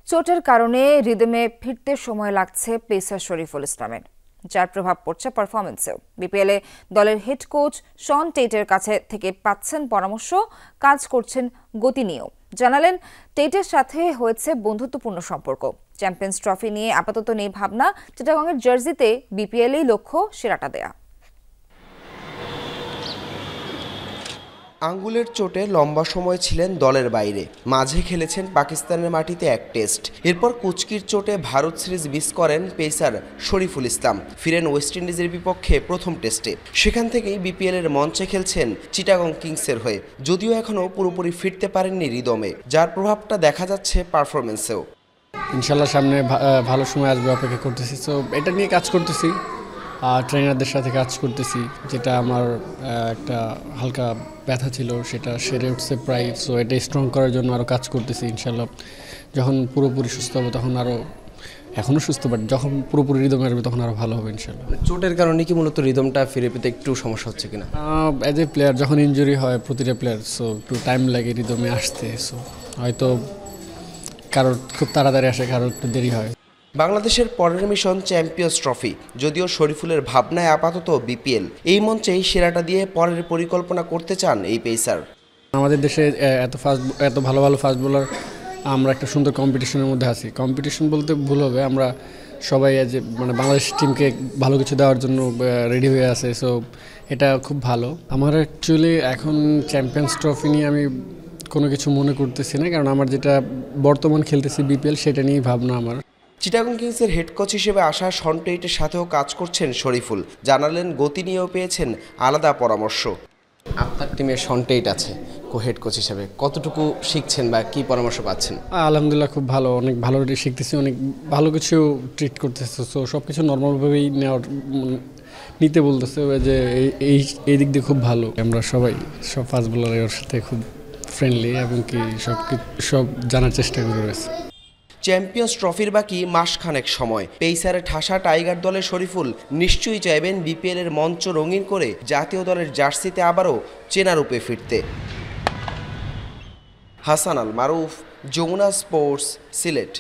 চোটের কারণে রিদমে ফিরতে সময় লাগছে পেসার শরীফুল ইসলামের, যার প্রভাব পড়ছে পারফরমেন্সেও। বিপিএলে দলের হেড কোচ শন টেটের কাছে থেকে পাচ্ছেন পরামর্শ, কাজ করছেন গতি নিয়েও। জানালেন, টেটের সাথে হয়েছে বন্ধুত্বপূর্ণ সম্পর্ক। চ্যাম্পিয়ন্স ট্রফি নিয়ে আপাতত নেই ভাবনা। চিটাগংয়ের জার্সিতে বিপিএলেই লক্ষ্য সেরাটা দেয়া। আঙ্গুলের চোটে লম্বা সময় ছিলেন দলের বাইরে, মাঝে খেলেছেন পাকিস্তানের মাটিতে এক টেস্ট। এরপর কুচকির চোটে ভারত সিরিজ মিস করেন পেসার শরীফুল ইসলাম। ফিরেন ওয়েস্ট ইন্ডিজের বিপক্ষে প্রথম টেস্টে। সেখান থেকেই বিপিএলের মঞ্চে খেলছেন চিটাগং কিংসের হয়ে, যদিও এখনও পুরোপুরি ফিরতে পারেননি রিদমে, যার প্রভাবটা দেখা যাচ্ছে পারফরমেন্সেও। ইনশাল্লাহ সামনে ভালো সময় আসবে, অপেক্ষা করতেছি। তো এটা নিয়ে কাজ করতেছি, ট্রেনারদের সাথে কাজ করতেছি। যেটা আমার একটা হালকা ব্যথা ছিল সেটা সেরে উঠছে প্রায়। সো এটা স্ট্রং করার জন্য আরও কাজ করতেছি। ইনশাল্লাহ যখন পুরোপুরি সুস্থ হবে তখন আরও, এখনও সুস্থ, বাট যখন পুরোপুরি রিদম আসবে তখন আরও ভালো হবে ইনশাল্লাহ। চোটের কারণে কি মূলত রিদমটা ফিরে পেতে একটু সমস্যা হচ্ছে কিনা? অ্যাজ এ প্লেয়ার যখন ইনজুরি হয় প্রতিটা প্লেয়ার, সো একটু টাইম লাগে রিদমে আসতে। সো হয়তো কারোর খুব তাড়াতাড়ি আসে, কারোর একটু দেরি হয়। বাংলাদেশের পরের মিশন চ্যাম্পিয়ন্স ট্রফি, যদিও শরীফুলের ভাবনায় আপাতত বিপিএল। এই মঞ্চেই সেরাটা দিয়ে পরের পরিকল্পনা করতে চান এই পেসার। আমাদের দেশে এত ভালো ভালো ফাস্ট বোলার, আমরা একটা সুন্দর কম্পিটিশনের মধ্যে আছি। কম্পিটিশন বলতে ভুল হবে, আমরা সবাই মানে বাংলাদেশ টিমকে ভালো কিছু দেওয়ার জন্য রেডি হয়ে আছে। সো এটা খুব ভালো। আমার অ্যাকচুয়ালি এখন চ্যাম্পিয়ন্স ট্রফি নিয়ে আমি কোনো কিছু মনে করতেছি না, কারণ আমার যেটা বর্তমান খেলতেছি বিপিএল, সেটা নিয়েই ভাবনা আমার। চিটাগং কিংসের হেড কোচ হিসেবে আসা শন টেটের সাথেও কাজ করছেন শরীফুল। জানালেন, গতি নিয়েও পেয়েছেন আলাদা পরামর্শ। আপনার টিমে শন টেট আছে হেড কোচ হিসেবে, কতটুকু শিখছেন বা কি পরামর্শ পাচ্ছেন? আলহামদুলিল্লাহ খুব ভালো, অনেক ভালো শিখতেছি, অনেক ভালো কিছু ট্রিট করতেছে। সো সব কিছু নর্মালভাবেই নিতে বলতেছে, যে এই দিক দিয়ে খুব ভালো। আমরা সব ফাস্ট বোলারের সাথে খুব ফ্রেন্ডলি এবং কি সব জানার চেষ্টা করে রয়েছে। চ্যাম্পিয়ন্স ট্রফির বাকি মাসখানেক সময়। পেসারে ঠাসা টাইগার দলের শরীফুল নিশ্চয়ই চাইবেন বিপিএলের মঞ্চ রঙিন করে জাতীয় দলের জার্সিতে আবারও চেনা রূপে ফিরতে। হাসান আল মারুফ, যমুনা স্পোর্টস, সিলেট।